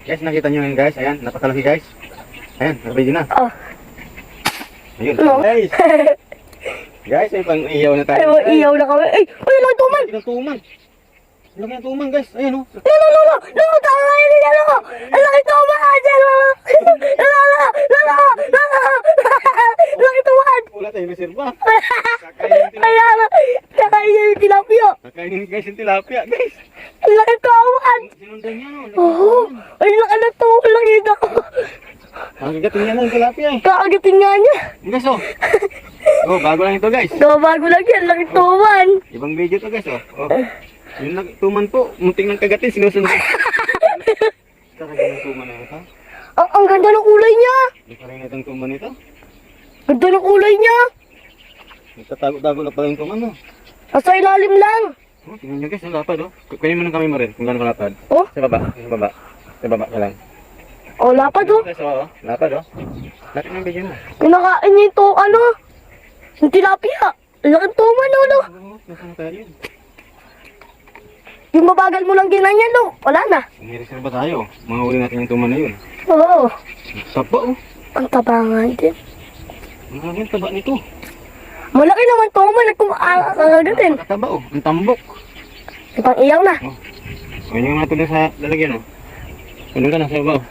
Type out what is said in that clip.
Guys, nakita nyo yun guys. Ayan, napakalaki guys. Ayan, nakapidyo na. Oh. Ayun, No. guys. Guys, may pang iyaw na tayo. Ay, iyaw na kami. Ay, laki tuman. Laki ng tuman. Laki ng tuman guys. Ayan o. No, tama yun yan o. Ang laki tuman. Laki tuman. Wala tayong reserva. Kakainin yung tilapia. Nakainin guys yung tilapia guys. Ang laki tuman. Sinundan niya no. Oo. Ay, laki na to. Laki na. Magagating niya ng tilapia eh. Kakagating nga niya. Guys o. Oh, bago lang ito guys. Bago lang yan. Laki tuman. Ibang video to guys oh. Yung tuman po, munting ng kagatin, sinusunod. Talaga ng tuman na ito. Ang ganda ng kulay niya. Hindi pa rin itong tuman ito. Ganda ng kulay niya. Nagtatago-tago na pala yung tuman no. Nasa ilalim lang. Oh, tingnan nyo guys, ang lapad oh. Kunin mo ng kami mo rin kung gano'n kalapad. Oh, Sa baba, sa baba. Sa baba ka lang. oh, lapad oh. Guys, oh, lapad oh. Lapad ng video mo. Kinakain niya ito, ano? Yung tilapia. Laki tuman, no? Oo, nasaan tayo yun? Yung mabagal mo lang ginanyan, no? Wala na. May reserva tayo. Mahuli natin yung tuman na yun. Oo. Taba oh. Ang tabangan din. Ang taba nito. Malaki naman tuman. Nagkumakaagatin. Taba oh, ang tambok. Ipang iyaw na. Oh. Ayun yung natuloy sa lalagyan oh. Puno ka na sa baba oh.